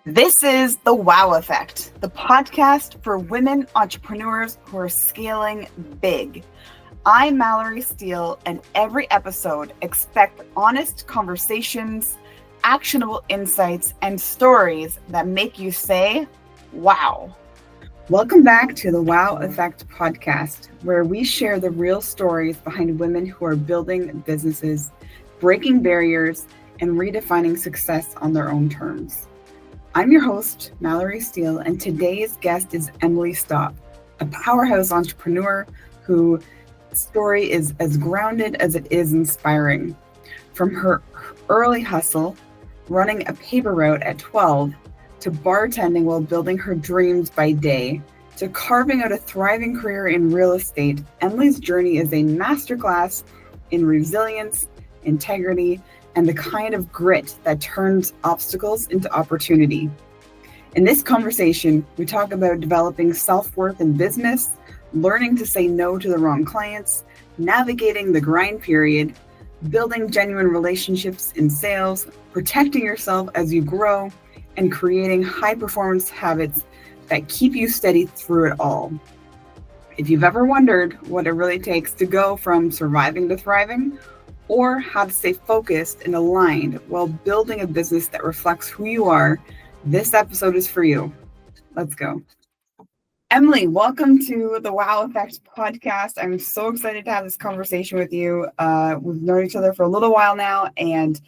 This is The Wow Effect, the podcast for women entrepreneurs who are scaling big. I'm Mallory Steele, and every episode expect honest conversations, actionable insights, and stories that make you say, wow. Welcome back to the Wow Effect podcast, where we share the real stories behind women who are building businesses, breaking barriers, and redefining success on their own terms. I'm your host, Mallory Steele, and today's guest is Emilie Stopp, a powerhouse entrepreneur whose story is as grounded as it is inspiring. From her early hustle, running a paper route at 12, to bartending while building her dreams by day, to carving out a thriving career in real estate, Emilie's journey is a masterclass in resilience, integrity, and the kind of grit that turns obstacles into opportunity. In this conversation, we talk about developing self-worth in business, learning to say no to the wrong clients, navigating the grind period, building genuine relationships in sales, protecting yourself as you grow, and creating high-performance habits that keep you steady through it all. If you've ever wondered what it really takes to go from surviving to thriving, or how to stay focused and aligned while building a business that reflects who you are, this episode is for you. Let's go. Emilie, welcome to the Wow Effect podcast. I'm so excited to have this conversation with you. We've known each other for a little while now, and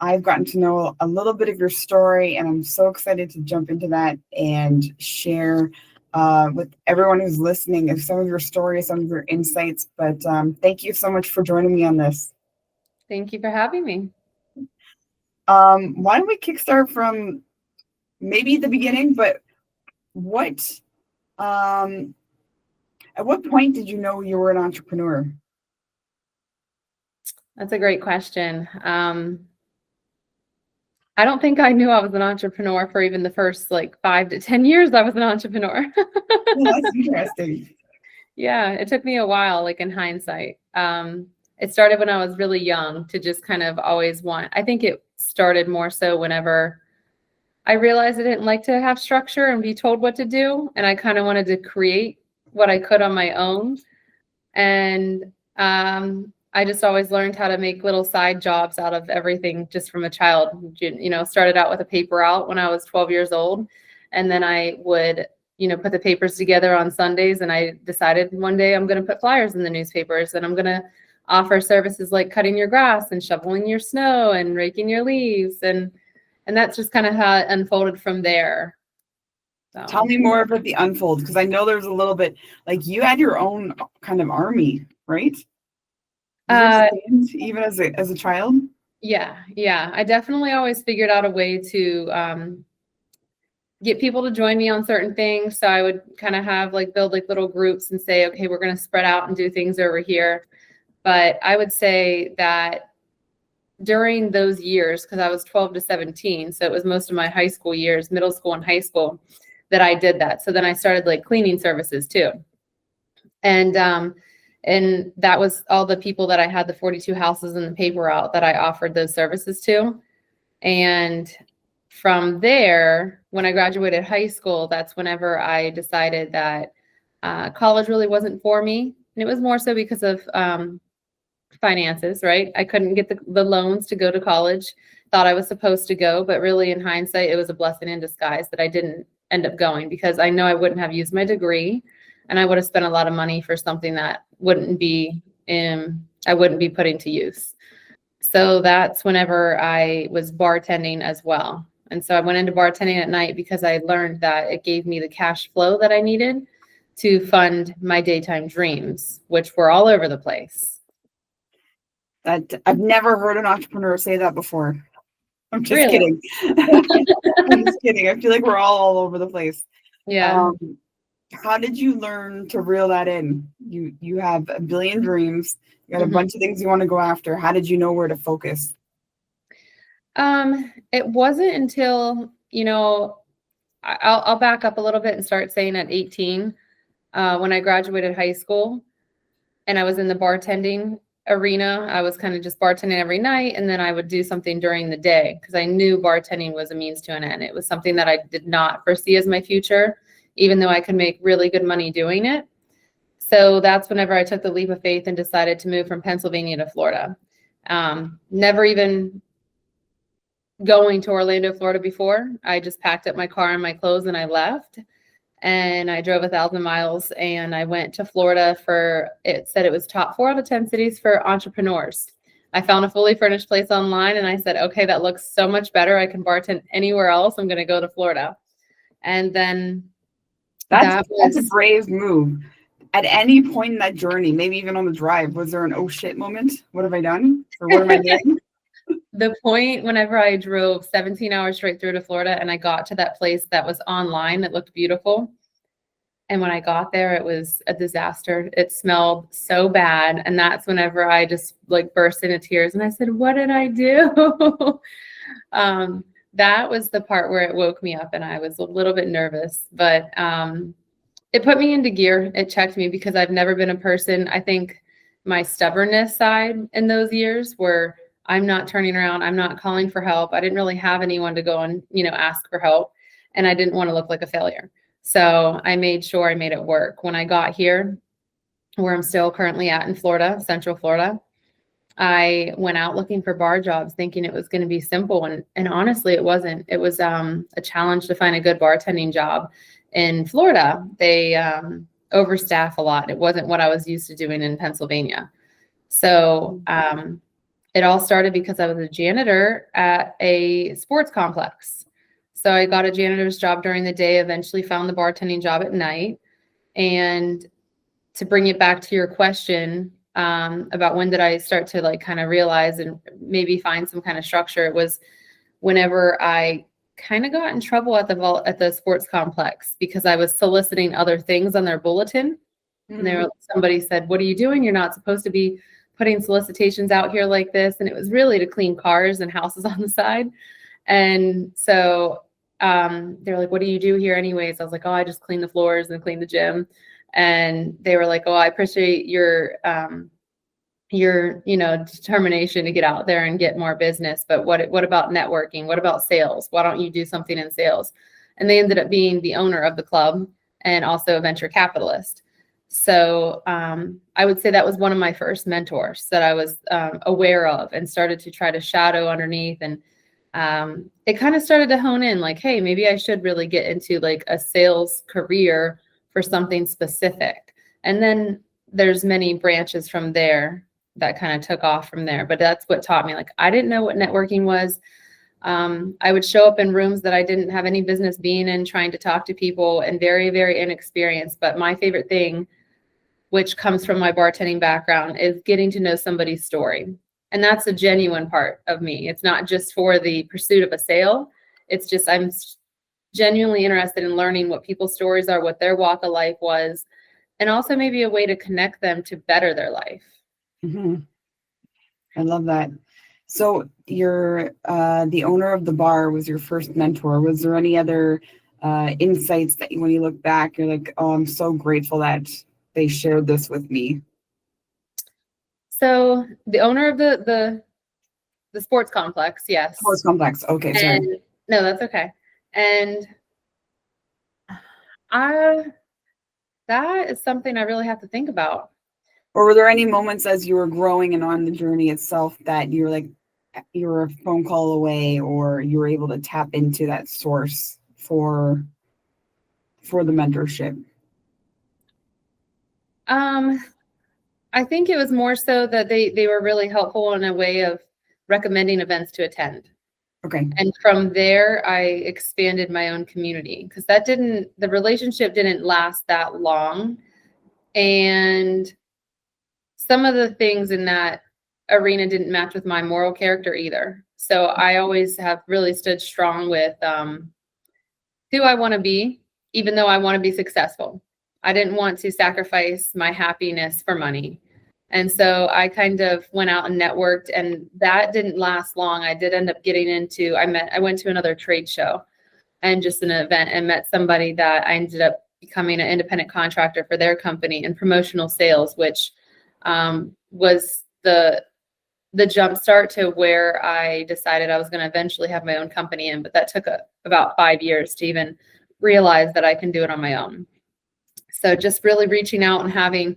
I've gotten to know a little bit of your story, and I'm so excited to jump into that and share with everyone who's listening of some of your stories, some of your insights. But thank you so much for joining me on this. Thank you for having me. Why don't we kickstart from maybe the beginning, but at what point did you know you were an entrepreneur? That's a great question. I don't think I knew I was an entrepreneur for even the first 5 to 10 years I was an entrepreneur. Well, that's interesting. Yeah, it took me a while, in hindsight. It started when I was really young to just kind of always I think it started more so whenever I realized I didn't like to have structure and be told what to do. And I kind of wanted to create what I could on my own. And I just always learned how to make little side jobs out of everything just from a child. Started out with a paper route when I was 12 years old. And then I would, put the papers together on Sundays. And I decided one day I'm going to put flyers in the newspapers, and I'm going to offer services like cutting your grass and shoveling your snow and raking your leaves. And that's just kind of how it unfolded from there. So. Tell me more about the unfold, because I know there's a little bit, you had your own kind of army, right? Even as a child? Yeah. I definitely always figured out a way to get people to join me on certain things. So I would kind of have build little groups and say, okay, we're going to spread out and do things over here. But I would say that during those years, because I was 12 to 17, so it was most of my high school years, middle school and high school, that I did that. So then I started cleaning services too. And that was all the people that I had, the 42 houses in the paper route that I offered those services to. And from there, when I graduated high school, that's whenever I decided that college really wasn't for me. And it was more so because of finances, right? I couldn't get the loans to go to college. Thought I was supposed to go, but really in hindsight, it was a blessing in disguise that I didn't end up going, because I know I wouldn't have used my degree, and I would have spent a lot of money for something that I wouldn't be putting to use. So that's whenever I was bartending as well. And so I went into bartending at night because I learned that it gave me the cash flow that I needed to fund my daytime dreams, which were all over the place. That I've never heard an entrepreneur say that before. I'm just Really? Kidding. I'm just kidding. I feel like we're all over the place. Yeah. How did you learn to reel that in? You have a billion dreams. You got a bunch of things you want to go after. How did you know where to focus? It wasn't until, I'll back up a little bit and start saying at 18, when I graduated high school and I was in the bartending arena, I was kind of just bartending every night, and then I would do something during the day because I knew bartending was a means to an end. It was something that I did not foresee as my future, even though I could make really good money doing it. So that's whenever I took the leap of faith and decided to move from Pennsylvania to Florida. Never even going to Orlando, Florida before. I just packed up my car and my clothes and I left. And I drove 1,000 miles and I went to Florida it said it was top 4 out of 10 cities for entrepreneurs. I found a fully furnished place online and I said, okay, that looks so much better. I can bartend anywhere else. I'm going to go to Florida. And then that's a brave move. At any point in that journey, maybe even on the drive, was there an oh shit moment? What have I done? Or what am I doing? The point whenever I drove 17 hours straight through to Florida and I got to that place that was online, it looked beautiful. And when I got there, it was a disaster. It smelled so bad. And that's whenever I just like burst into tears and I said, what did I do? That was the part where it woke me up and I was a little bit nervous, but it put me into gear. It checked me because I've never been a person. I think my stubbornness side in those years where I'm not turning around. I'm not calling for help. I didn't really have anyone to go and, ask for help. And I didn't want to look like a failure. So I made sure I made it work. When I got here, where I'm still currently at in Florida, Central Florida, I went out looking for bar jobs thinking it was going to be simple. And honestly, it wasn't. It was a challenge to find a good bartending job in Florida. They overstaff a lot. It wasn't what I was used to doing in Pennsylvania. So it all started because I was a janitor at a sports complex. So I got a janitor's job during the day, eventually found the bartending job at night. And to bring it back to your question about when did I start to like kind of realize and maybe find some kind of structure, it was whenever I kind of got in trouble at the sports complex because I was soliciting other things on their bulletin. Mm-hmm. And somebody said, what are you doing? You're not supposed to be putting solicitations out here like this. And it was really to clean cars and houses on the side. And so they're like, what do you do here anyways? I was like, oh, I just clean the floors and clean the gym. And they were like, oh, I appreciate your determination to get out there and get more business. But what about networking? What about sales? Why don't you do something in sales? And they ended up being the owner of the club and also a venture capitalist. So I would say that was one of my first mentors that I was aware of and started to try to shadow underneath. And it kind of started to hone in like, hey, maybe I should really get into like a sales career for something specific. And then there's many branches from there that kind of took off from there. But that's what taught me. Like, I didn't know what networking was. I would show up in rooms that I didn't have any business being in, trying to talk to people and very, very inexperienced. But my favorite thing, which comes from my bartending background, is getting to know somebody's story. And that's a genuine part of me. It's not just for the pursuit of a sale. It's just I'm genuinely interested in learning what people's stories are, what their walk of life was, and also maybe a way to connect them to better their life. Mm-hmm. I love that. So you're the owner of the bar was your first mentor. Was there any other insights that when you look back, you're like, oh, I'm so grateful that they shared this with me? So the owner of the sports complex, yes. Sports complex. Okay, sorry. No, that's okay. And that is something I really have to think about. Or were there any moments as you were growing and on the journey itself that you were like, you were a phone call away, or you were able to tap into that source for the mentorship? I think it was more so that they were really helpful in a way of recommending events to attend. Okay. And from there, I expanded my own community because the relationship didn't last that long. And some of the things in that arena didn't match with my moral character either. So I always have really stood strong with who I want to be, even though I want to be successful. I didn't want to sacrifice my happiness for money. And so I kind of went out and networked, and that didn't last long. I did end up getting into, I went to another trade show and just an event and met somebody that I ended up becoming an independent contractor for their company in promotional sales, which was the jump start to where I decided I was going to eventually have my own company in, but that took about 5 years to even realize that I can do it on my own. So just really reaching out and having,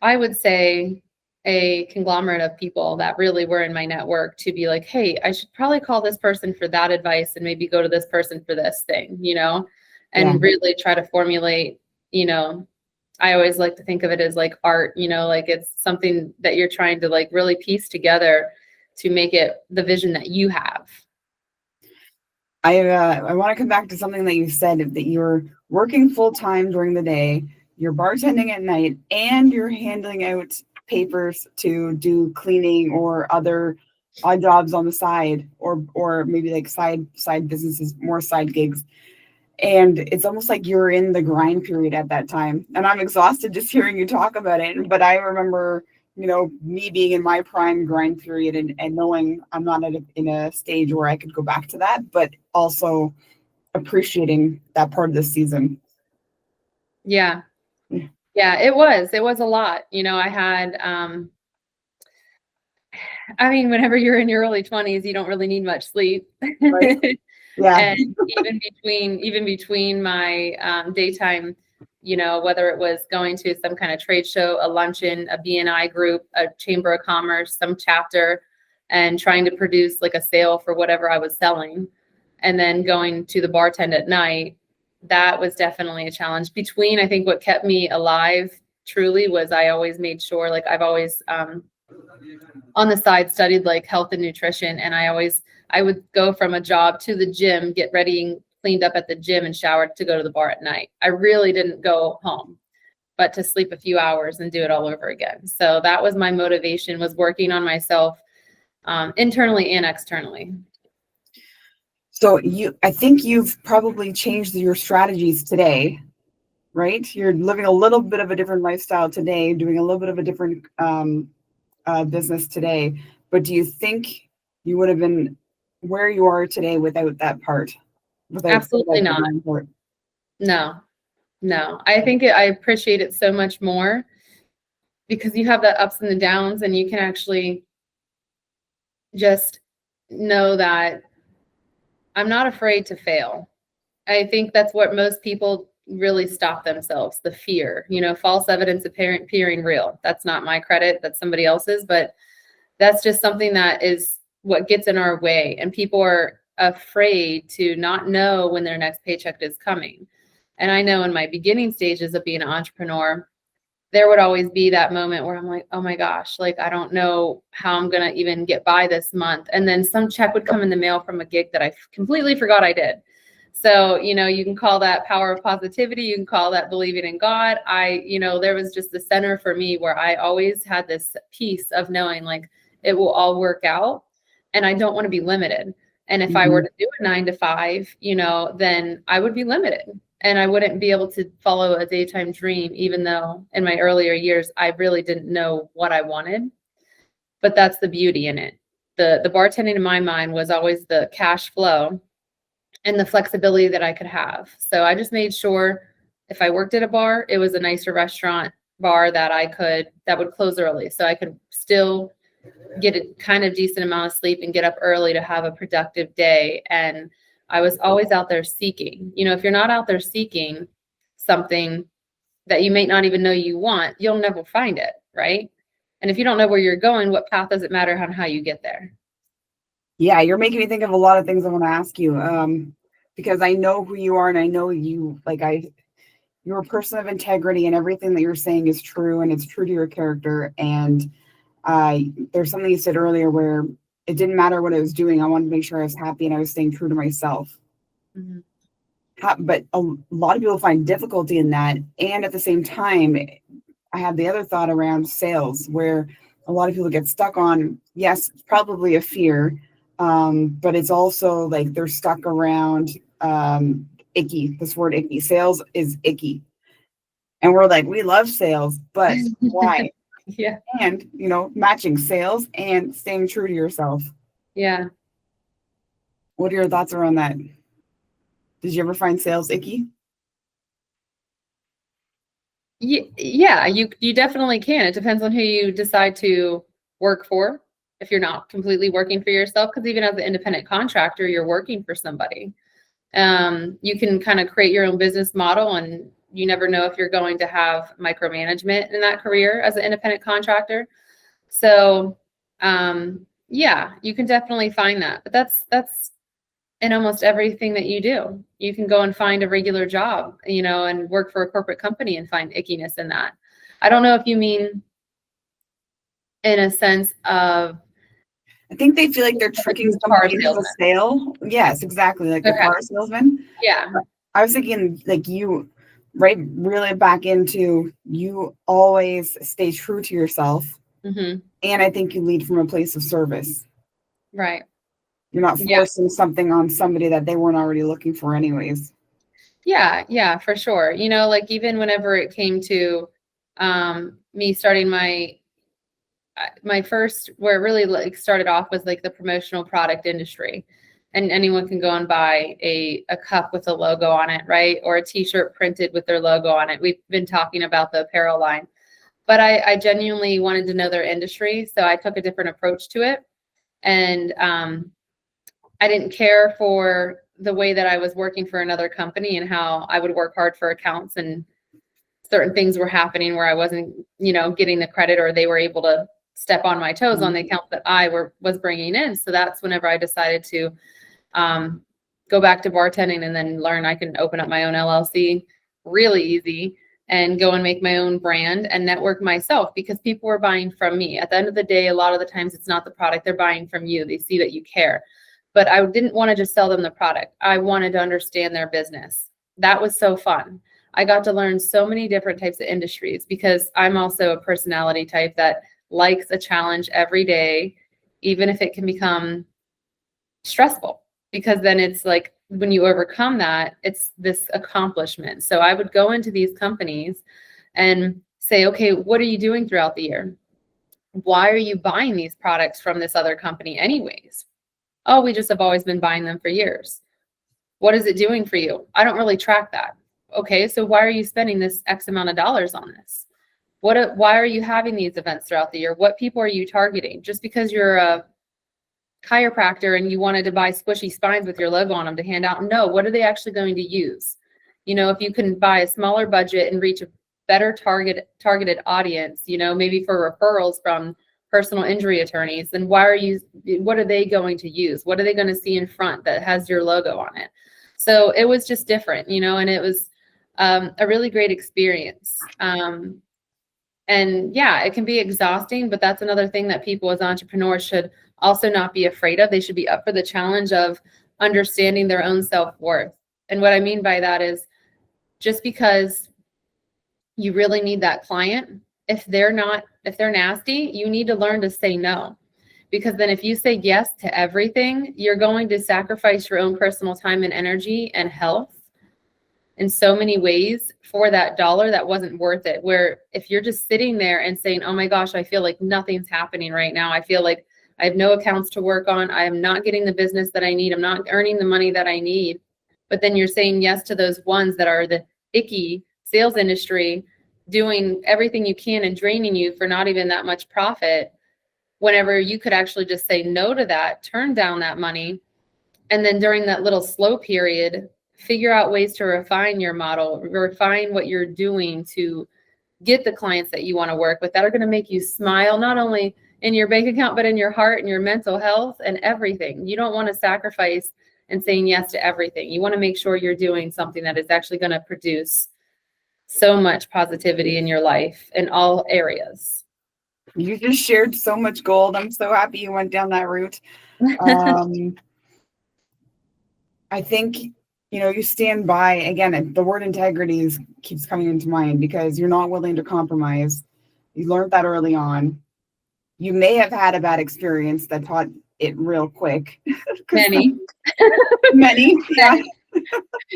I would say, a conglomerate of people that really were in my network to be like, hey, I should probably call this person for that advice and maybe go to this person for this thing, and really try to formulate, I always like to think of it as like art, like it's something that you're trying to like really piece together to make it the vision that you have. I want to come back to something that you said, that you're working full time during the day, you're bartending at night, and you're handing out papers to do cleaning or other odd jobs on the side, or maybe like side businesses, more side gigs. And it's almost like you're in the grind period at that time. And I'm exhausted just hearing you talk about it. But I remember, me being in my prime grind period and knowing I'm not in a stage where I could go back to that, but also appreciating that part of the season. Yeah. Yeah, it was a lot. I had, whenever you're in your early 20s, you don't really need much sleep. Right. Yeah. And even between my daytime, whether it was going to some kind of trade show, a luncheon, a BNI group, a chamber of commerce, some chapter, and trying to produce like a sale for whatever I was selling, and then going to the bartend at night, that was definitely a challenge. Between, I think what kept me alive truly was I always made sure, like I've always on the side studied like health and nutrition, and I would go from a job to the gym, get ready and cleaned up at the gym and showered to go to the bar at night. I really didn't go home, but to sleep a few hours and do it all over again. So that was my motivation, was working on myself internally and externally. So I think you've probably changed your strategies today, right? You're living a little bit of a different lifestyle today, doing a little bit of a different business today. But do you think you would have been where you are today without that part? Absolutely not. No. I think I appreciate it so much more because you have the ups and the downs, and you can actually just know that I'm not afraid to fail. I think that's what most people really stop themselves, the fear, false evidence appearing real. That's not my credit, that's somebody else's, but that's just something that is what gets in our way. And people are afraid to not know when their next paycheck is coming. And I know in my beginning stages of being an entrepreneur, there would always be that moment where I'm like, oh my gosh, like, I don't know how I'm going to even get by this month. And then some check would come in the mail from a gig that I completely forgot I did. So, you can call that power of positivity. You can call that believing in God. There was just the center for me where I always had this piece of knowing like it will all work out, and I don't want to be limited. And if I were to do a 9 to 5, then I would be limited. And I wouldn't be able to follow a daytime dream, even though in my earlier years, I really didn't know what I wanted. But that's the beauty in it. The bartending in my mind was always the cash flow and the flexibility that I could have. So I just made sure if I worked at a bar, it was a nicer restaurant bar that would close early. So I could still get a kind of decent amount of sleep and get up early to have a productive day. And I was always out there seeking. If you're not out there seeking something that you may not even know you want, you'll never find it, right? And if you don't know where you're going, what path does it matter on how you get there? Yeah, you're making me think of a lot of things I want to ask you, because I know who you are, and I know you, you're a person of integrity, and everything that you're saying is true, and it's true to your character. And there's something you said earlier where it didn't matter what I was doing. I wanted to make sure I was happy and I was staying true to myself. Mm-hmm. But a lot of people find difficulty in that. And at the same time, I have the other thought around sales, where a lot of people get stuck on, yes, it's probably a fear, but it's also like they're stuck around icky. This word icky. Sales is icky. And we're like, we love sales, but why? Yeah. And, matching sales and staying true to yourself. Yeah. What are your thoughts around that? Did you ever find sales icky? Yeah, you definitely can. It depends on who you decide to work for if you're not completely working for yourself, because even as an independent contractor, you're working for somebody. You can kind of create your own business model, and you never know if you're going to have micromanagement in that career as an independent contractor. So, yeah, you can definitely find that, but that's in almost everything that you do. You can go and find a regular job, and work for a corporate company and find ickiness in that. I don't know if you mean in a sense of, I think they feel like they're tricking somebody into a sale. Yes, exactly. Like the car salesman. Yeah. I was thinking like you, right, really back into you always stay true to yourself. Mm-hmm. And I think you lead from a place of service. Right. You're not forcing something on somebody that they weren't already looking for anyways. Yeah, for sure. Like even whenever it came to me starting my first, where it really like started off was like the promotional product industry, and anyone can go and buy a cup with a logo on it, right? Or a t-shirt printed with their logo on it. We've been talking about the apparel line, but I genuinely wanted to know their industry. So I took a different approach to it. And I didn't care for the way that I was working for another company and how I would work hard for accounts, and certain things were happening where I wasn't, getting the credit, or they were able to step on my toes on the accounts that I was bringing in. So that's whenever I decided to go back to bartending and then learn I can open up my own LLC really easy and go and make my own brand and network myself, because people were buying from me. At the end of the day, a lot of the times it's not the product, they're buying from you. They see that you care. But I didn't want to just sell them the product. I wanted to understand their business. That was so fun. I got to learn so many different types of industries, because I'm also a personality type that likes a challenge every day, even if it can become stressful, because then it's like when you overcome that, it's this accomplishment. So I would go into these companies and say, okay, what are you doing throughout the year? Why are you buying these products from this other company anyways? Oh, we just have always been buying them for years. What is it doing for you? I don't really track that. Okay, so why are you spending this X amount of dollars on this? Why are you having these events throughout the year? What people are you targeting? Just because you're a chiropractor and you wanted to buy squishy spines with your logo on them to hand out? No, what are they actually going to use? If you can buy a smaller budget and reach a better targeted audience, maybe for referrals from personal injury attorneys, then what are they going to use? What are they going to see in front that has your logo on it? So it was just different, and it was a really great experience. And yeah, it can be exhausting, but that's another thing that people as entrepreneurs should also not be afraid of. They should be up for the challenge of understanding their own self-worth. And what I mean by that is, just because you really need that client, if they're nasty, you need to learn to say no. Because then if you say yes to everything, you're going to sacrifice your own personal time and energy and health in so many ways for that dollar that wasn't worth it. Where if you're just sitting there and saying, oh my gosh, I feel like nothing's happening right now. I feel like I have no accounts to work on. I am not getting the business that I need. I'm not earning the money that I need. But then you're saying yes to those ones that are the icky sales industry, doing everything you can and draining you for not even that much profit, whenever you could actually just say no to that, turn down that money. And then during that little slow period, figure out ways to refine your model, refine what you're doing to get the clients that you want to work with that are going to make you smile, not only in your bank account, but in your heart and your mental health and everything. You don't want to sacrifice and saying yes to everything. You want to make sure you're doing something that is actually going to produce so much positivity in your life in all areas. You just shared so much gold. I'm so happy you went down that route. I think, you stand by, again, the word integrity keeps coming into mind, because you're not willing to compromise. You learned that early on. You may have had a bad experience that taught it real quick. Many, yeah.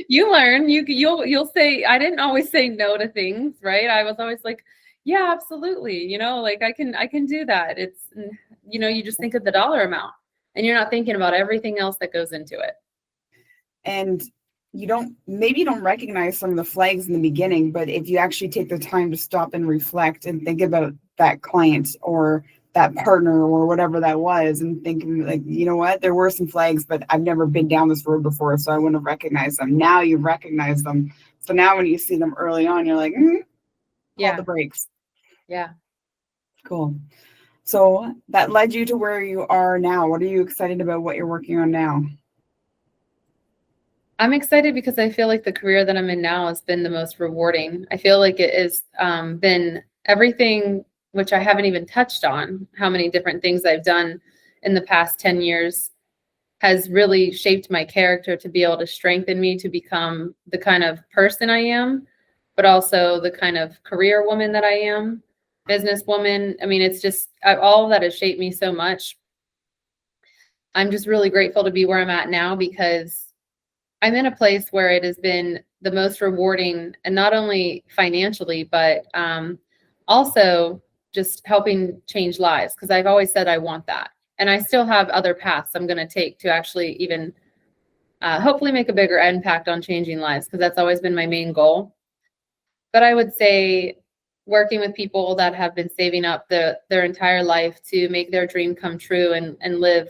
You learn, you'll say, I didn't always say no to things, right? I was always like, yeah, absolutely. Like I can do that. It's, you just think of the dollar amount and you're not thinking about everything else that goes into it. And you don't recognize some of the flags in the beginning, but if you actually take the time to stop and reflect and think about that client or that partner or whatever that was, and thinking like, you know what, there were some flags, but I've never been down this road before, so I wouldn't have recognized them. Now you recognize them. So now when you see them early on, you're like, call the brakes. Yeah. Cool. So that led you to where you are now. What are you excited about what you're working on now? I'm excited because I feel like the career that I'm in now has been the most rewarding. I feel like it has been everything, which I haven't even touched on, how many different things I've done in the past 10 years has really shaped my character to be able to strengthen me to become the kind of person I am, but also the kind of career woman that I am, businesswoman. I mean, it's just all of that has shaped me so much. I'm just really grateful to be where I'm at now because I'm in a place where it has been the most rewarding, and not only financially, but also just helping change lives. Because I've always said I want that. And I still have other paths I'm going to take to actually even hopefully make a bigger impact on changing lives, because that's always been my main goal. But I would say working with people that have been saving up their entire life to make their dream come true and live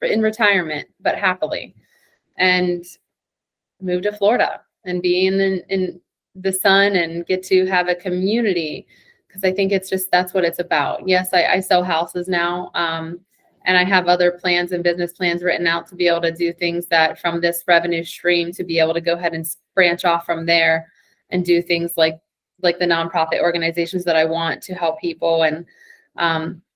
in retirement, but happily. And move to Florida and be in the sun and get to have a community, because I think it's just that's what it's about. Yes, I sell houses now, and I have other plans and business plans written out to be able to do things that from this revenue stream to be able to go ahead and branch off from there and do things like the nonprofit organizations that I want to help people. And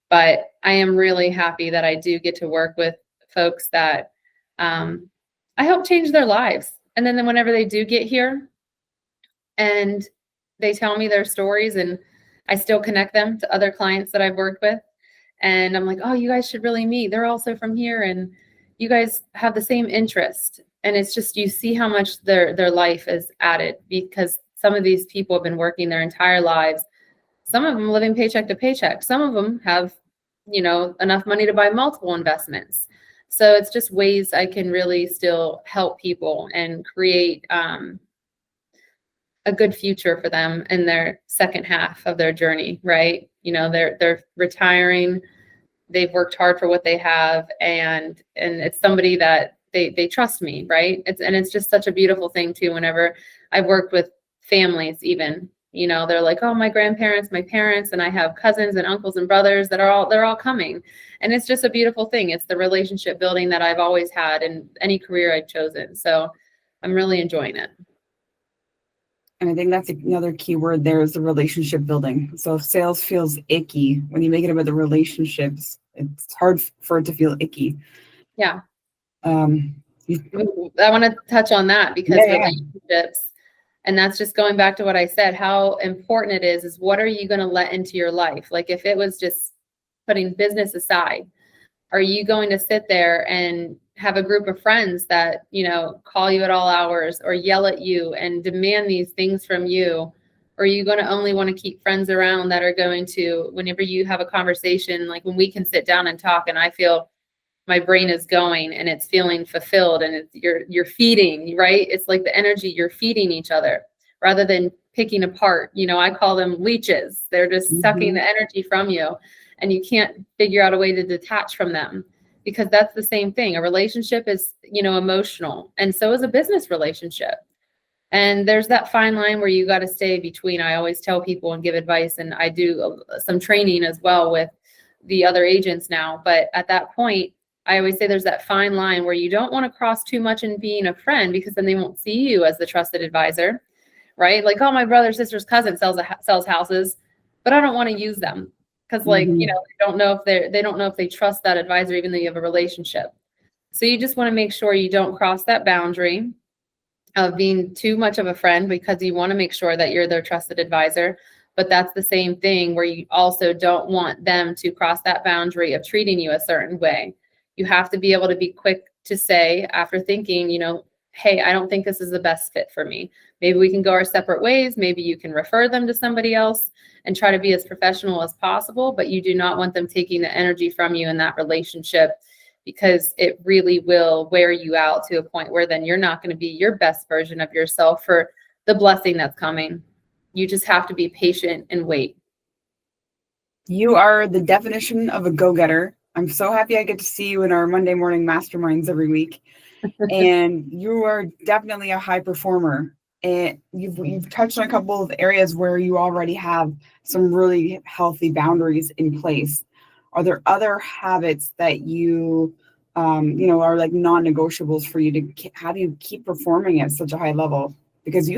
but I am really happy that I do get to work with folks that I help change their lives. And then whenever they do get here and they tell me their stories, and I still connect them to other clients that I've worked with. And I'm like, oh, you guys should really meet. They're also from here and you guys have the same interest. And it's just, you see how much their life is added, because some of these people have been working their entire lives. Some of them living paycheck to paycheck. Some of them have, enough money to buy multiple investments. So it's just ways I can really still help people and create a good future for them in their second half of their journey, right? They're retiring, they've worked hard for what they have, and it's somebody that they trust me, right? It's just such a beautiful thing too. Whenever I've worked with families, even, they're like, oh, my grandparents, my parents, and I have cousins and uncles and brothers that they're all coming. And it's just a beautiful thing. It's the relationship building that I've always had in any career I've chosen. So I'm really enjoying it. And I think that's another key word there, is the relationship building. So if sales feels icky, when you make it about the relationships, it's hard for it to feel icky. Yeah. I want to touch on that because relationships, and that's just going back to what I said, how important it is what are you going to let into your life? Like if it was just putting business aside, are you going to sit there and have a group of friends that, call you at all hours or yell at you and demand these things from you? Or are you going to only want to keep friends around that are going to, whenever you have a conversation, like when we can sit down and talk and I feel my brain is going and it's feeling fulfilled and you're feeding, right? It's like the energy, you're feeding each other rather than picking apart. I call them leeches. They're just sucking the energy from you and you can't figure out a way to detach from them, because that's the same thing. A relationship is, emotional, and so is a business relationship. And there's that fine line where you got to stay between. I always tell people and give advice, and I do some training as well with the other agents now. But at that point, I always say there's that fine line where you don't want to cross too much in being a friend, because then they won't see you as the trusted advisor, right? Like, oh, my brother, sister's cousin sells houses, but I don't want to use them because, like, they don't know if they trust that advisor, even though you have a relationship. So you just want to make sure you don't cross that boundary of being too much of a friend, because you want to make sure that you're their trusted advisor. But that's the same thing where you also don't want them to cross that boundary of treating you a certain way. You have to be able to be quick to say, after thinking, hey, I don't think this is the best fit for me. Maybe we can go our separate ways. Maybe you can refer them to somebody else, and try to be as professional as possible. But you do not want them taking the energy from you in that relationship, because it really will wear you out to a point where then you're not going to be your best version of yourself for the blessing that's coming. You just have to be patient and wait. You are the definition of a go-getter. I'm so happy I get to see you in our Monday morning masterminds every week. And you are definitely a high performer. And you've touched on a couple of areas where you already have some really healthy boundaries in place. Are there other habits that are like non-negotiables for you to, how do you keep performing at such a high level? Because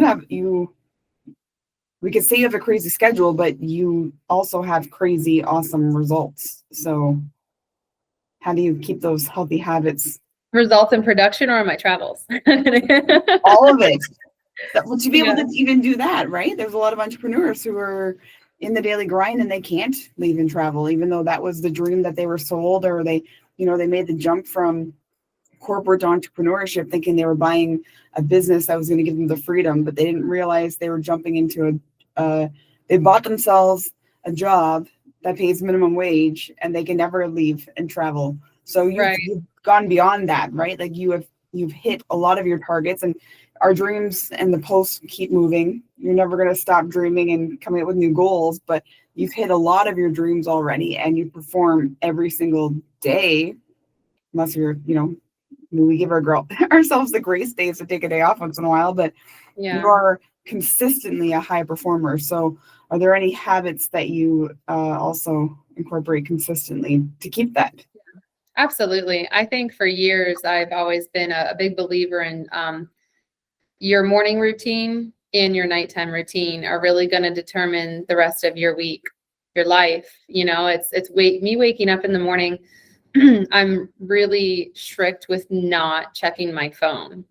we could say you have a crazy schedule, but you also have crazy awesome results. So how do you keep those healthy habits? Results in production or on my travels? All of it. Well, to be able Yeah. to even do that, right? There's a lot of entrepreneurs who are in the daily grind and they can't leave and travel, even though that was the dream that they were sold, or they made the jump from corporate entrepreneurship thinking they were buying a business that was going to give them the freedom, but they didn't realize they were jumping into they bought themselves a job that pays minimum wage and they can never leave and travel. So you've gone beyond that, right? Like you've hit a lot of your targets, and our dreams and the posts keep moving. You're never going to stop dreaming and coming up with new goals, but you've hit a lot of your dreams already and you perform every single day, unless you're, we give ourselves the grace days to take a day off once in a while, but you are consistently a high performer. So are there any habits that you also incorporate consistently to keep that? Absolutely. I think for years, I've always been a big believer in your morning routine and your nighttime routine are really going to determine the rest of your week, your life. It's me waking up in the morning. I'm really strict with not checking my phone.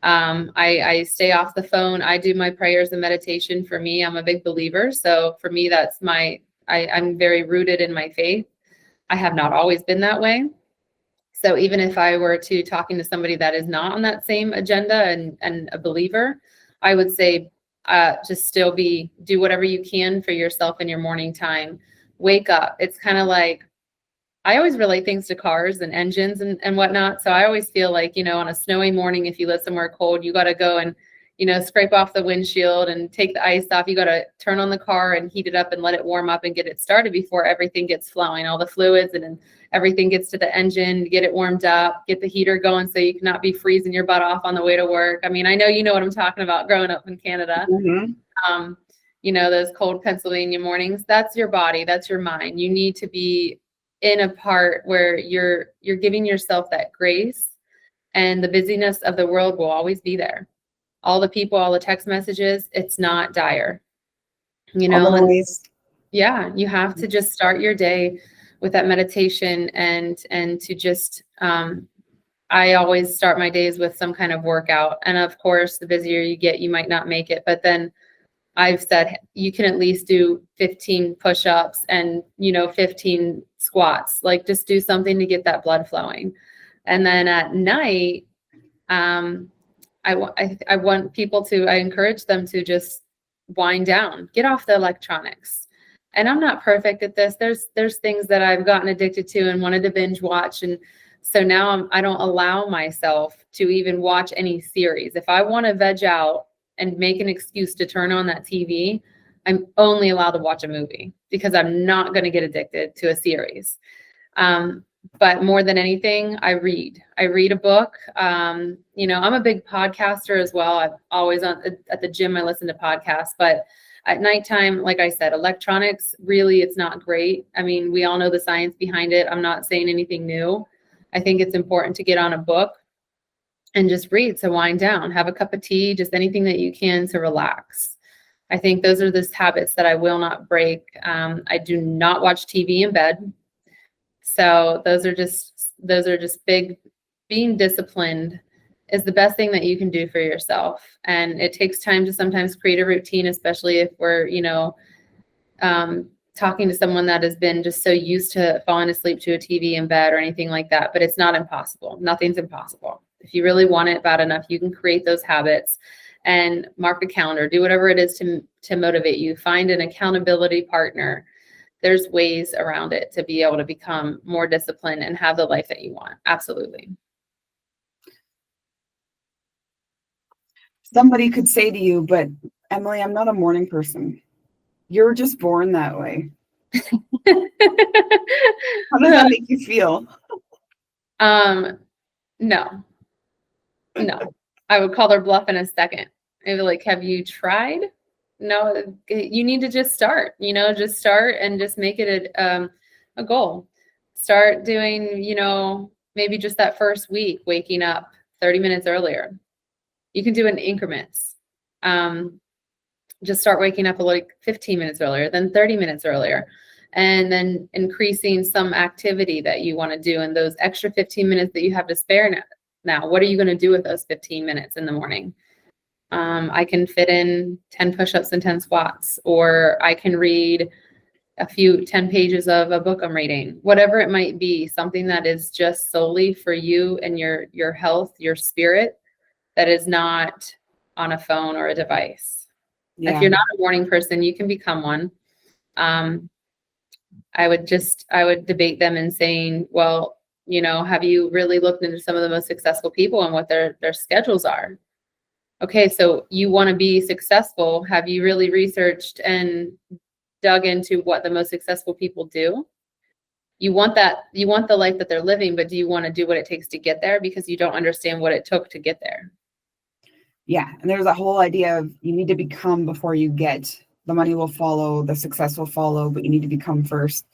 I stay off the phone. I do my prayers and meditation. For me, I'm a big believer. So for me, I'm very rooted in my faith. I have not always been that way. So even if I were to talking to somebody that is not on that same agenda and a believer, I would say just still do whatever you can for yourself in your morning time. Wake up. It's kind of like, I always relate things to cars and engines and whatnot. So I always feel like, on a snowy morning, if you live somewhere cold, you got to go and, scrape off the windshield and take the ice off. You got to turn on the car and heat it up and let it warm up and get it started before everything gets flowing, all the fluids and everything gets to the engine, get it warmed up, get the heater going so you cannot be freezing your butt off on the way to work. I mean, I know you know what I'm talking about growing up in Canada. Mm-hmm. Those cold Pennsylvania mornings, that's your body, that's your mind. You need to be in a part where you're giving yourself that grace, and the busyness of the world will always be there. All the people, all the text messages, it's not dire, Always. Yeah, you have to just start your day with that meditation and to just I always start my days with some kind of workout. And of course, the busier you get, you might not make it, but then I've said you can at least do 15 push-ups and 15 squats. Like just do something to get that blood flowing. And then at night, I encourage them to just wind down, get off the electronics. And I'm not perfect at this. There's things that I've gotten addicted to and wanted to binge watch, and so now I don't allow myself to even watch any series. If I want to veg out and make an excuse to turn on that TV, I'm only allowed to watch a movie because I'm not going to get addicted to a series. But more than anything, I read a book. I'm a big podcaster as well. I've always at the gym, I listen to podcasts, but at nighttime, like I said, electronics, really, it's not great. I mean, we all know the science behind it. I'm not saying anything new. I think it's important to get on a book and just read to wind down, have a cup of tea, just anything that you can to relax. I think those are the habits that I will not break. I do not watch TV in bed. So those are just big. Being disciplined is the best thing that you can do for yourself. And it takes time to sometimes create a routine, especially if we're, talking to someone that has been just so used to falling asleep to a TV in bed or anything like that. But it's not impossible. Nothing's impossible. If you really want it bad enough, you can create those habits and mark a calendar, do whatever it is to motivate you. Find an accountability partner. There's ways around it to be able to become more disciplined and have the life that you want. Absolutely. Somebody could say to you, but Emilie, I'm not a morning person. You're just born that way. How does that make you feel? No, I would call their bluff in a second. I'd be like, have you tried? No, you need to just start, just start and just make it a goal. Start doing, maybe just that first week, waking up 30 minutes earlier. You can do it in increments. Just start waking up like 15 minutes earlier, then 30 minutes earlier, and then increasing some activity that you want to do. And those extra 15 minutes that you have to spare now, what are you going to do with those 15 minutes in the morning? I can fit in 10 push-ups and 10 squats, or I can read 10 pages of a book I'm reading, whatever it might be, something that is just solely for you and your health, your spirit, that is not on a phone or a device. Yeah. If you're not a morning person, you can become one. I would debate them in saying, well, have you really looked into some of the most successful people and what their schedules are? Okay, so you want to be successful. Have you really researched and dug into what the most successful people do? You want the life that they're living, but do you want to do what it takes to get there, because you don't understand what it took to get there? Yeah, and there's a whole idea of you need to become before you get. The money will follow, the success will follow, but you need to become first.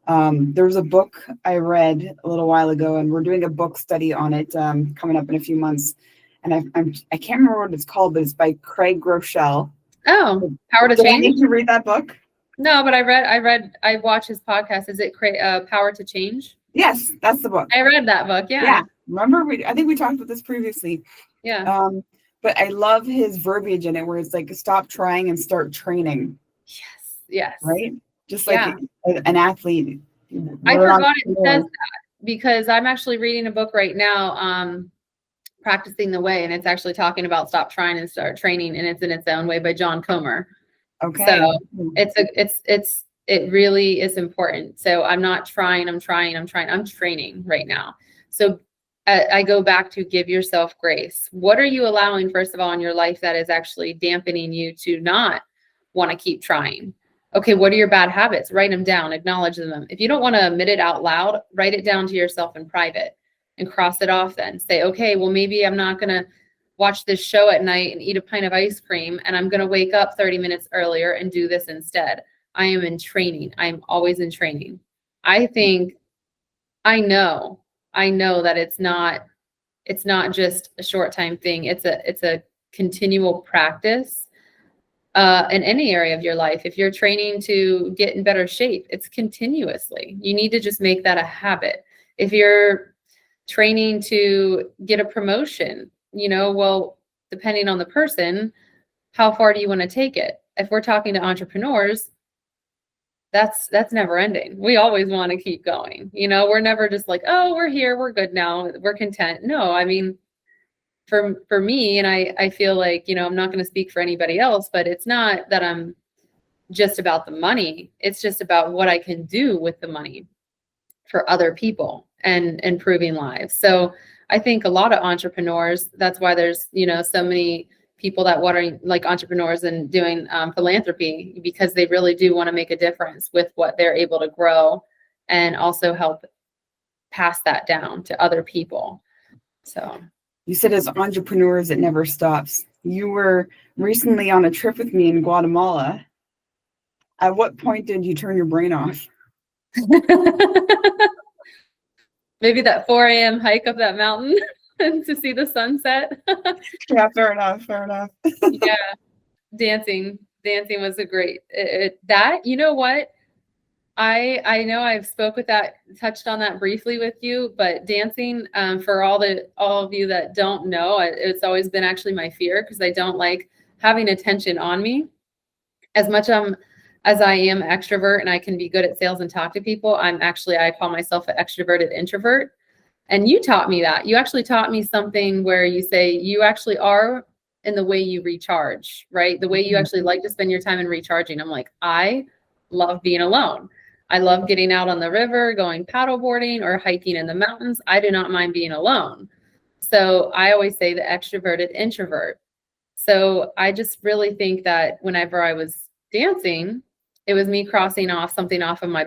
There was a book I read a little while ago, and we're doing a book study on it coming up in a few months. And I can't remember what it's called, but it's by Craig Groeschel. Oh, Power to Did Change? I need to read that book? No, but I watched his podcast. Is it Power to Change? Yes, that's the book. I read that book. Yeah. Yeah. Remember, I think we talked about this previously. Yeah. But I love his verbiage in it, where it's like, stop trying and start training. Yes. Right? Just like an athlete. I forgot it says that, because I'm actually reading a book right now, Practicing the Way, and it's actually talking about stop trying and start training, and it's in its own way by John Comer. Okay. So it really is important. So I'm not trying, I'm training right now. So I go back to give yourself grace. What are you allowing, first of all, in your life that is actually dampening you to not want to keep trying? Okay, what are your bad habits? Write them down, acknowledge them. If you don't want to admit it out loud, write it down to yourself in private and cross it off then. Say, okay, well, maybe I'm not going to watch this show at night and eat a pint of ice cream, and I'm going to wake up 30 minutes earlier and do this instead. I am in training. I'm always in training. I know that it's not just a short time thing. It's a continual practice in any area of your life. If you're training to get in better shape, it's continuously. You need to just make that a habit. If you're training to get a promotion, well, depending on the person, how far do you want to take it? If we're talking to entrepreneurs, that's never ending. We always want to keep going. We're never just like, oh, we're here, we're good now, we're content. No, I mean, for me, and I feel like, I'm not going to speak for anybody else, but it's not that I'm just about the money. It's just about what I can do with the money for other people and improving lives. So I think a lot of entrepreneurs, that's why there's, so many people that want to, like, entrepreneurs and doing philanthropy, because they really do want to make a difference with what they're able to grow and also help pass that down to other people. So you said, as entrepreneurs, it never stops. You were recently on a trip with me in Guatemala. At what point did you turn your brain off? Maybe that 4 a.m. hike up that mountain to see the sunset. Yeah, fair enough. Yeah, dancing was a great that. You know what? I know I've touched on that briefly with you, but dancing, for all of you that don't know, it's always been actually my fear, because I don't like having attention on me. As much as I am extrovert and I can be good at sales and talk to people, I call myself an extroverted introvert. And you taught me that. You actually taught me something where you say you actually are in the way you recharge, right? The way you actually like to spend your time in recharging. I'm like, I love being alone. I love getting out on the river, going paddleboarding or hiking in the mountains. I do not mind being alone. So I always say the extroverted introvert. So I just really think that whenever I was dancing, It was me crossing off something off of my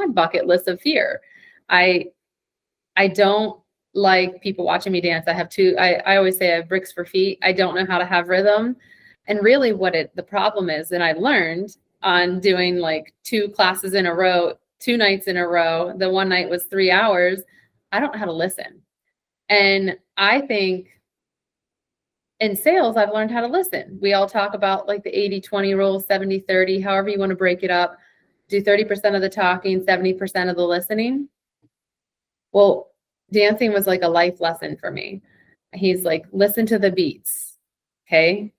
bucket list of fear. I don't like people watching me dance. I always say I have bricks for feet. I don't know how to have rhythm. And really the problem is, and I learned on doing like 2 classes in a row, 2 nights in a row, the one night was 3 hours, I don't know how to listen. And I think in sales, I've learned how to listen. We all talk about like the 80-20 rule, 70-30, however you want to break it up. Do 30% of the talking, 70% of the listening. Well, dancing was like a life lesson for me. He's like, listen to the beats. Okay.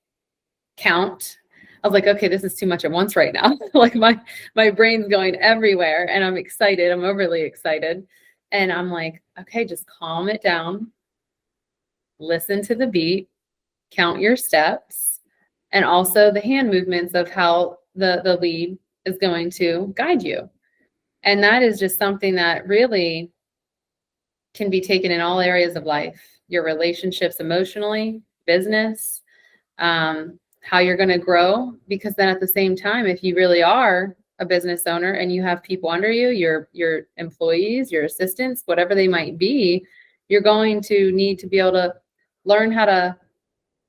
Count. I was like, okay, this is too much at once right now. Like my brain's going everywhere and I'm excited. I'm overly excited. And I'm like, okay, just calm it down. Listen to the beat, count your steps, and also the hand movements of how the lead is going to guide you. And that is just something that really can be taken in all areas of life, your relationships emotionally, business, how you're going to grow. Because then at the same time, if you really are a business owner and you have people under you, your employees, your assistants, whatever they might be, you're going to need to be able to learn how to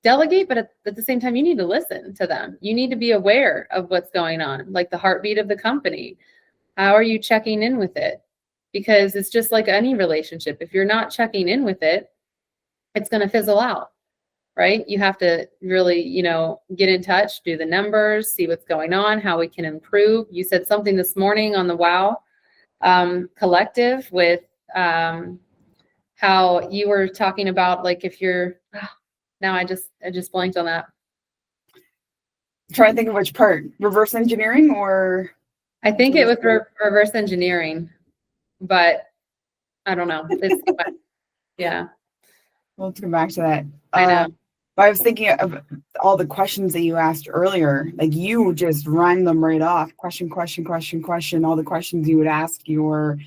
delegate, but at the same time, you need to listen to them. You need to be aware of what's going on, like the heartbeat of the company. How are you checking in with it? Because it's just like any relationship. If you're not checking in with it, it's going to fizzle out, right? You have to really, get in touch, do the numbers, see what's going on, how we can improve. You said something this morning on the WOW collective with how you were talking about, like, if you're, now I just blanked on that. Try to think of which part, reverse engineering or? I think it was reverse engineering, but I don't know. Yeah. We'll come back to that. I know. I was thinking of all the questions that you asked earlier. Like you just run them right off. Question. All the questions you would ask your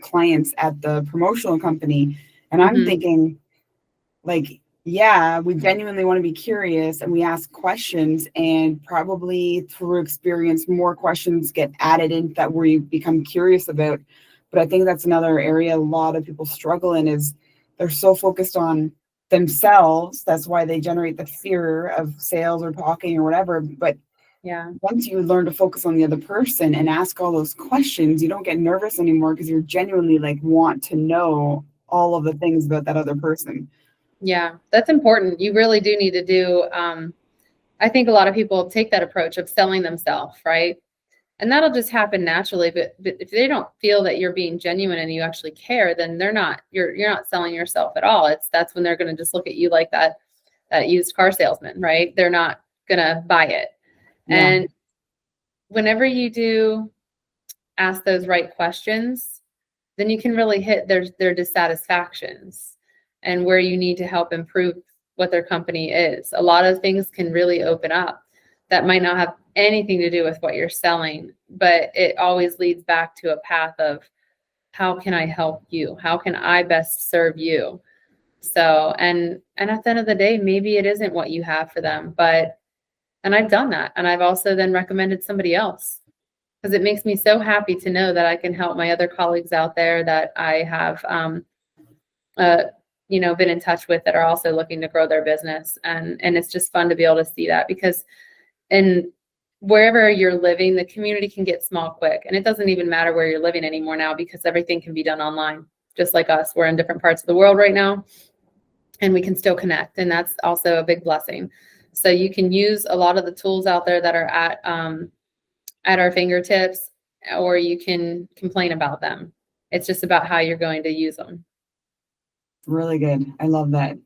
clients at the promotional company. And I'm thinking, like, yeah, we genuinely want to be curious and we ask questions, and probably through experience, more questions get added in that we become curious about. But I think that's another area a lot of people struggle in, is they're so focused on themselves. That's why they generate the fear of sales or talking or whatever. But yeah, once you learn to focus on the other person and ask all those questions, you don't get nervous anymore because you're genuinely like want to know all of the things about that other person. Yeah, that's important. You really do need to do, I think a lot of people take that approach of selling themselves, right? And that'll just happen naturally. But if they don't feel that you're being genuine and you actually care, then you're not selling yourself at all. That's when they're going to just look at you like that used car salesman, right? They're not going to buy it. Yeah. And whenever you do ask those right questions, then you can really hit their dissatisfactions and where you need to help improve what their company is. A lot of things can really open up that might not have anything to do with what you're selling, but it always leads back to a path of, how can I help you? How can I best serve you? So, and at the end of the day, maybe it isn't what you have for them, and I've done that. And I've also then recommended somebody else, because it makes me so happy to know that I can help my other colleagues out there that I have, been in touch with, that are also looking to grow their business. And it's just fun to be able to see that, because wherever you're living, the community can get small quick. And it doesn't even matter where you're living anymore now, because everything can be done online, just like us. We're in different parts of the world right now, and we can still connect. And that's also a big blessing. So you can use a lot of the tools out there that are at our fingertips, or you can complain about them. It's just about how you're going to use them. Really good. I love that.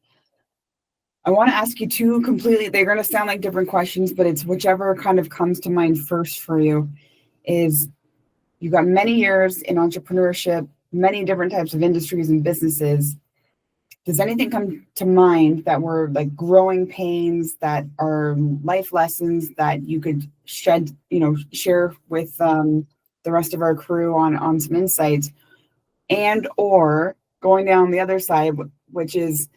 I want to ask you two completely, they're going to sound like different questions, but it's whichever kind of comes to mind first for you. Is you've got many years in entrepreneurship, many different types of industries and businesses. Does anything come to mind that were like growing pains, that are life lessons that you could share with the rest of our crew on some insights? And or going down the other side, which is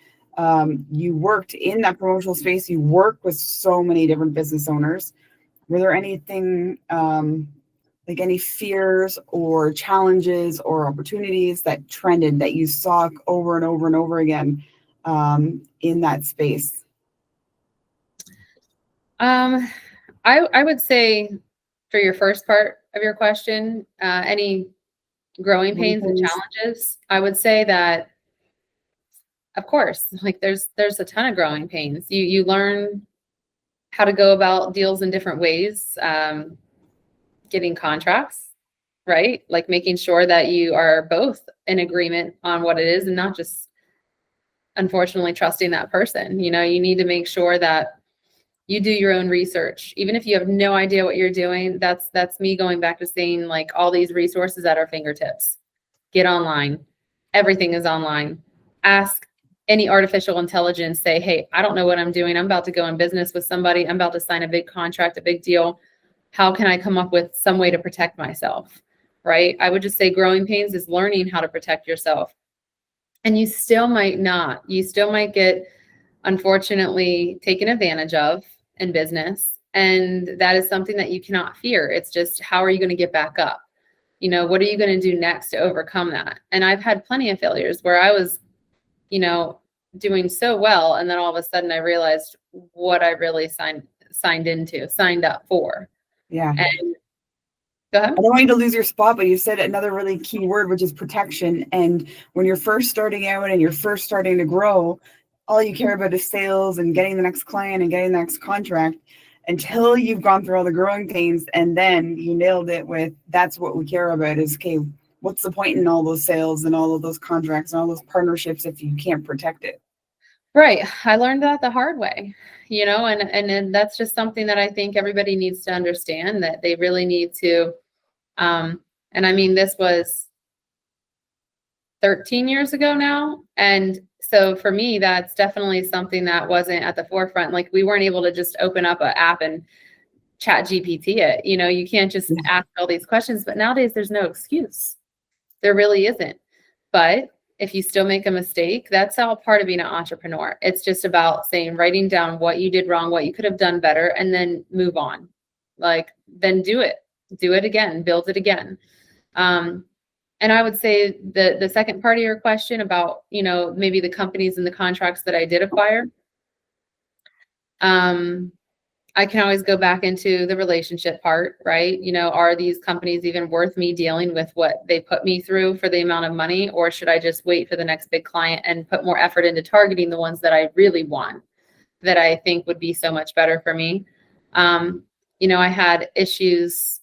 you worked in that promotional space, you work with so many different business owners. Were there anything like any fears or challenges or opportunities that trended that you saw over and over and over again in that space? I would say for your first part of your question, any growing pains and challenges, I would say that, of course, like there's a ton of growing pains. You learn how to go about deals in different ways, getting contracts, right? Like making sure that you are both in agreement on what it is and not just unfortunately trusting that person. You know, you need to make sure that you do your own research. Even if you have no idea what you're doing, that's me going back to saying like all these resources at our fingertips. Get online. Everything is online. Ask any artificial intelligence, say, hey, I don't know what I'm doing. I'm about to go in business with somebody. I'm about to sign a big contract, a big deal. How can I come up with some way to protect myself? Right? I would just say growing pains is learning how to protect yourself. And you still might not. You still might get, unfortunately, taken advantage of in business. And that is something that you cannot fear. It's just, how are you going to get back up? You know, what are you going to do next to overcome that? And I've had plenty of failures where I was, you know, doing so well. And then all of a sudden I realized what I really signed up for. Yeah. And go ahead. I don't want you to lose your spot, but you said another really key word, which is protection. And when you're first starting out and you're first starting to grow, all you care about is sales and getting the next client and getting the next contract until you've gone through all the growing pains. And then you nailed it with, that's what we care about is, okay, what's the point in all those sales and all of those contracts and all those partnerships if you can't protect it? Right. I learned that the hard way, you know, and that's just something that I think everybody needs to understand, that they really need to, and I mean, this was 13 years ago now. And so for me, that's definitely something that wasn't at the forefront. Like we weren't able to just open up an app and chat GPT it, you know, you can't just ask all these questions, but nowadays there's no excuse. There really isn't. But if you still make a mistake, that's all part of being an entrepreneur. It's just about writing down what you did wrong, what you could have done better, and then move on. Like, then do it again, build it again. And I would say the second part of your question about, you know, maybe the companies and the contracts that I did acquire, I can always go back into the relationship part, right? You know, are these companies even worth me dealing with what they put me through for the amount of money? Or should I just wait for the next big client and put more effort into targeting the ones that I really want, that I think would be so much better for me? You know, I had issues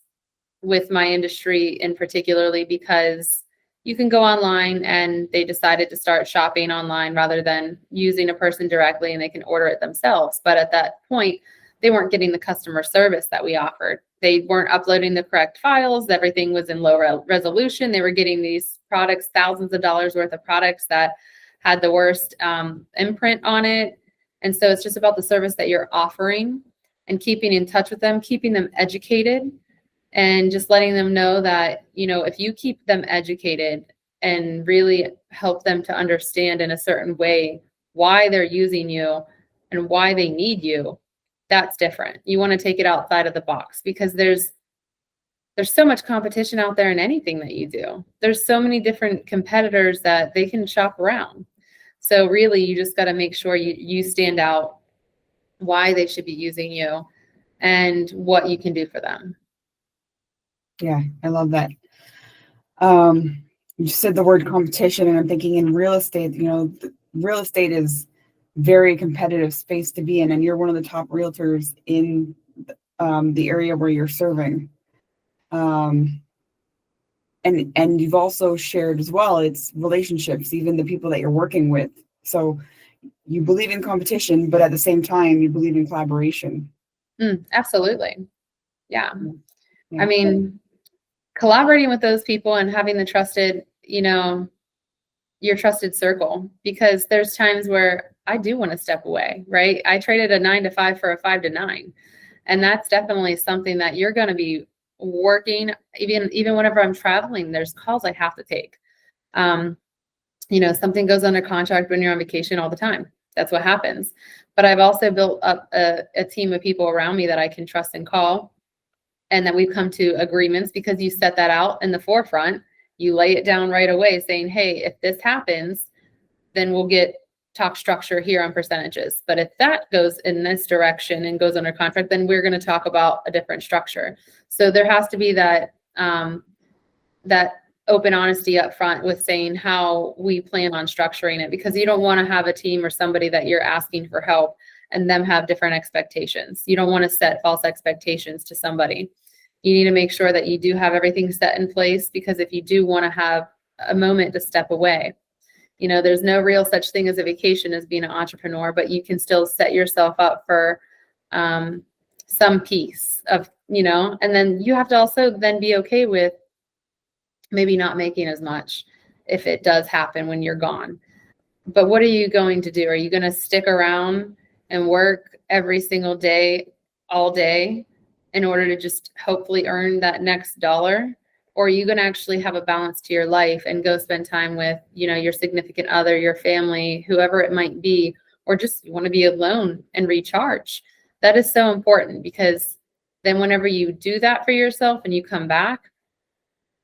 with my industry in particularly because you can go online and they decided to start shopping online rather than using a person directly, and they can order it themselves. But at that point, they weren't getting the customer service that we offered. They weren't uploading the correct files. Everything was in low resolution. They were getting these products, thousands of dollars worth of products that had the worst imprint on it. And so it's just about the service that you're offering and keeping in touch with them, keeping them educated, and just letting them know that, you know, if you keep them educated and really help them to understand in a certain way why they're using you and why they need you, that's different. You want to take it outside of the box, because there's so much competition out there in anything that you do. There's so many different competitors that they can shop around. So really, you just got to make sure you stand out, why they should be using you and what you can do for them. Yeah, I love that. You said the word competition, and I'm thinking in real estate, you know, real estate is very competitive space to be in, and you're one of the top realtors in the area where you're serving. And you've also shared as well, it's relationships, even the people that you're working with. So you believe in competition, but at the same time, you believe in collaboration. Absolutely. Yeah. I mean, collaborating with those people and having the trusted, you know, your trusted circle, because there's times where I do want to step away, right? I traded a 9 to 5 for a 5 to 9. And that's definitely something that you're going to be working. Even whenever I'm traveling, there's calls I have to take. You know, something goes under contract when you're on vacation all the time. That's what happens. But I've also built up a team of people around me that I can trust and call. and that we've come to agreements because you set that out in the forefront. You lay it down right away saying, hey, if this happens, then we'll talk structure here on percentages. But if that goes in this direction and goes under contract, then we're going to talk about a different structure. So there has to be that that open honesty up front with saying how we plan on structuring it, because you don't want to have a team or somebody that you're asking for help and them have different expectations. You don't want to set false expectations to somebody. You need to make sure that you do have everything set in place, because if you do want to have a moment to step away, there's no real such thing as a vacation as being an entrepreneur, but you can still set yourself up for some piece of, and then you have to also then be okay with maybe not making as much if it does happen when you're gone. But what are you going to do? Are you going to stick around and work every single day, all day, in order to just hopefully earn that next dollar? Or are you going to actually have a balance to your life and go spend time with, your significant other, your family, whoever it might be, or just you want to be alone and recharge? That is so important, because then whenever you do that for yourself and you come back,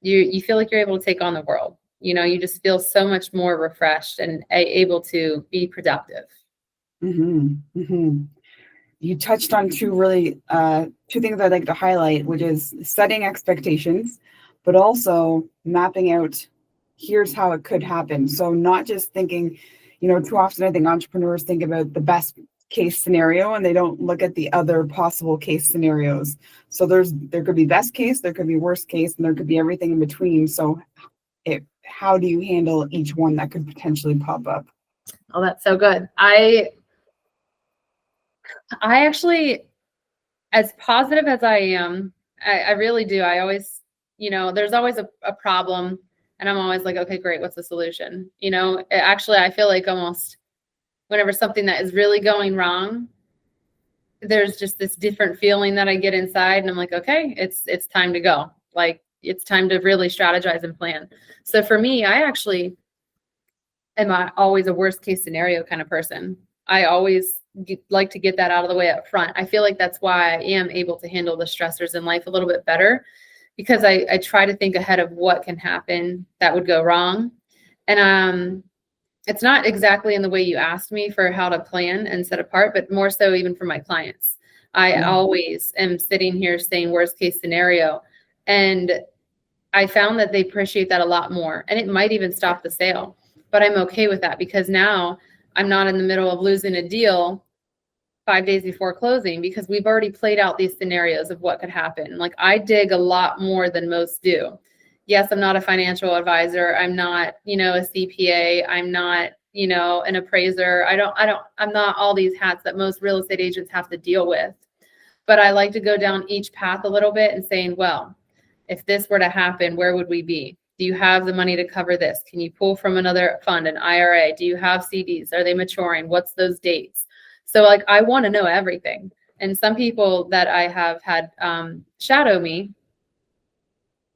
you feel like you're able to take on the world. You just feel so much more refreshed and able to be productive. Mm-hmm. Mm-hmm. You touched on two things I'd like to highlight, which is setting expectations, but also mapping out, here's how it could happen. So not just thinking, too often I think entrepreneurs think about the best case scenario and they don't look at the other possible case scenarios. So there could be best case, there could be worst case, and there could be everything in between. So how do you handle each one that could potentially pop up? Oh, that's so good. I actually, as positive as I am, I really do. I always, there's always a problem, and I'm always like, okay, great. What's the solution? Actually, I feel like almost whenever something that is really going wrong, there's just this different feeling that I get inside, and I'm like, okay, it's time to go. Like, it's time to really strategize and plan. So for me, I actually am always a worst case scenario kind of person. I always like to get that out of the way up front. I feel like that's why I am able to handle the stressors in life a little bit better, because I try to think ahead of what can happen that would go wrong. And it's not exactly in the way you asked me for how to plan and set apart, but more so even for my clients. I always am sitting here saying worst case scenario. And I found that they appreciate that a lot more. And it might even stop the sale, but I'm okay with that, because now I'm not in the middle of losing a deal 5 days before closing, because we've already played out these scenarios of what could happen. Like, I dig a lot more than most do. Yes, I'm not a financial advisor. I'm not, a CPA. I'm not, an appraiser. I'm not all these hats that most real estate agents have to deal with. But I like to go down each path a little bit and saying, well, if this were to happen, where would we be? Do you have the money to cover this? Can you pull from another fund, an IRA? Do you have CDs? Are they maturing? What's those dates? So like, I want to know everything. And some people that I have had shadow me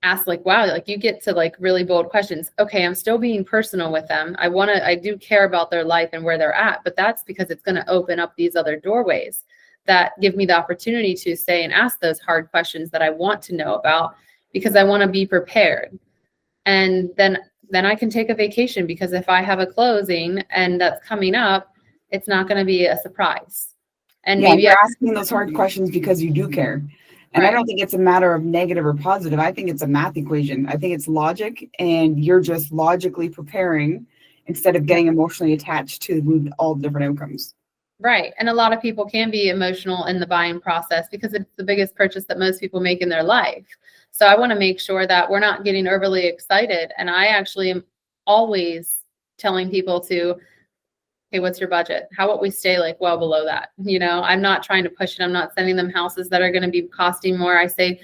ask, like, wow, like, you get to like really bold questions. Okay, I'm still being personal with them. I do care about their life and where they're at, but that's because it's going to open up these other doorways that give me the opportunity to say and ask those hard questions that I want to know about, because I want to be prepared. And then I can take a vacation, because if I have a closing and that's coming up, it's not going to be a surprise. And maybe you're asking those hard questions because you do care. And right. I don't think it's a matter of negative or positive. I think it's a math equation. I think it's logic, and you're just logically preparing instead of getting emotionally attached to all the different outcomes. Right. And a lot of people can be emotional in the buying process because it's the biggest purchase that most people make in their life. So I want to make sure that we're not getting overly excited. And I actually am always telling people to, hey, what's your budget? How about we stay like well below that? I'm not trying to push it. I'm not sending them houses that are going to be costing more. I say,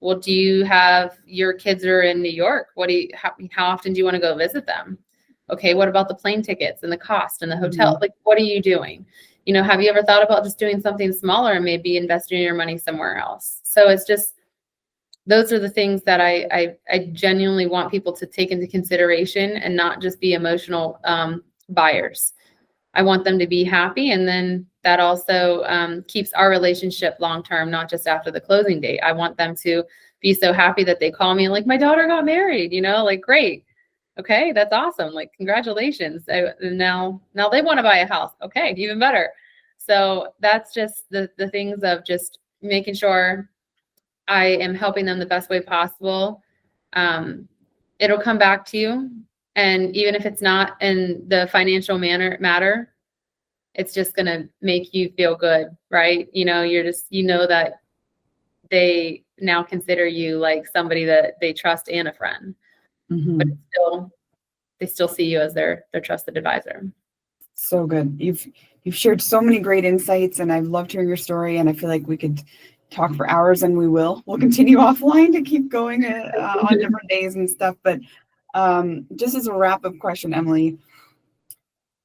well, do you have your kids are in New York? How often do you want to go visit them? Okay, what about the plane tickets and the cost and the hotel? Mm-hmm. Like, what are you doing? Have you ever thought about just doing something smaller and maybe investing your money somewhere else? So it's just, those are the things that I genuinely want people to take into consideration and not just be emotional buyers. I want them to be happy, and then that also keeps our relationship long-term, not just after the closing date. I want them to be so happy that they call me like, my daughter got married, like, great. Okay, that's awesome. Like, congratulations. Now they want to buy a house. Okay, even better. So that's just the things of just making sure I am helping them the best way possible. It'll come back to you. And even if it's not in the financial matter, it's just going to make you feel good, right? You're just, that they now consider you like somebody that they trust and a friend, but they still see you as their trusted advisor. So good. You've shared so many great insights, and I've loved hearing your story, and I feel like we could talk for hours, and we'll continue offline to keep going on different days and stuff. But just as a wrap-up question, Emilie,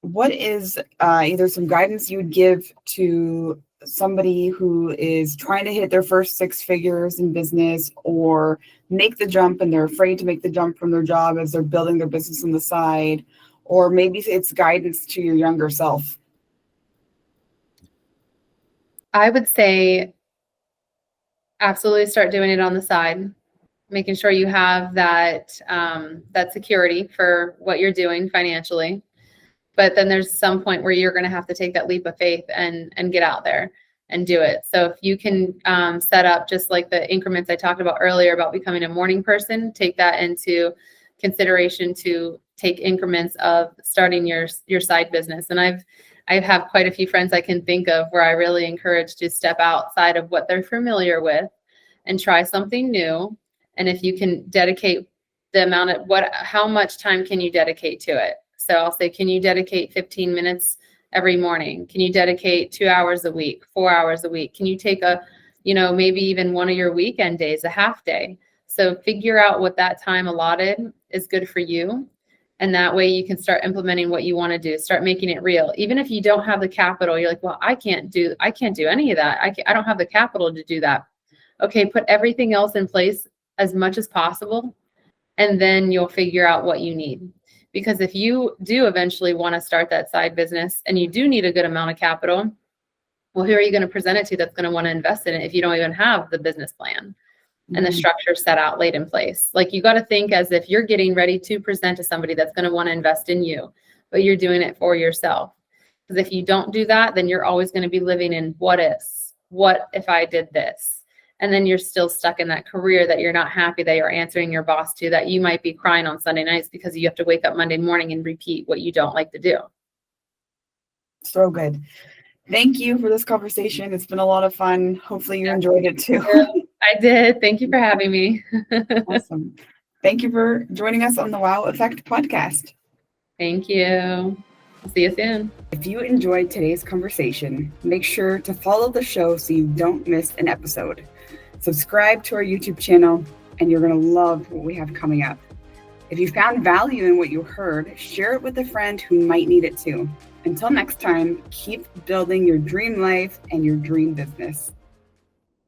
what is either some guidance you would give to somebody who is trying to hit their first 6 figures in business, or make the jump and they're afraid to make the jump from their job as they're building their business on the side, or maybe it's guidance to your younger self? I would say absolutely start doing it on the side, making sure you have that security for what you're doing financially. But then there's some point where you're going to have to take that leap of faith and get out there and do it. So if you can set up just like the increments I talked about earlier about becoming a morning person, take that into consideration to take increments of starting your side business. And I have quite a few friends I can think of where I really encourage to step outside of what they're familiar with and try something new. And if you can dedicate the amount of how much time can you dedicate to it? So I'll say, can you dedicate 15 minutes every morning? Can you dedicate 2 hours a week, 4 hours a week? Can you take maybe even one of your weekend days, a half day? So figure out what that time allotted is good for you. And that way you can start implementing what you want to do, start making it real. Even if you don't have the capital, you're like, well, I can't do any of that. I don't have the capital to do that. Okay, put everything else in place as much as possible, and then you'll figure out what you need. Because if you do eventually want to start that side business and you do need a good amount of capital, well, who are you going to present it to that's going to want to invest in it if you don't even have the business plan and the structure set out, laid in place? Like, you got to think as if you're getting ready to present to somebody that's going to want to invest in you, but you're doing it for yourself. Because if you don't do that, then you're always going to be living in what ifs. What if I did this? And then you're still stuck in that career that you're not happy that you're answering your boss to, that you might be crying on Sunday nights because you have to wake up Monday morning and repeat what you don't like to do. So good. Thank you for this conversation. It's been a lot of fun. Hopefully you enjoyed it too. I did. Thank you for having me. Awesome. Thank you for joining us on the Wow Effect podcast. Thank you. See you soon. If you enjoyed today's conversation, make sure to follow the show so you don't miss an episode. Subscribe to our YouTube channel, and you're going to love what we have coming up. If you found value in what you heard, share it with a friend who might need it too. Until next time, keep building your dream life and your dream business.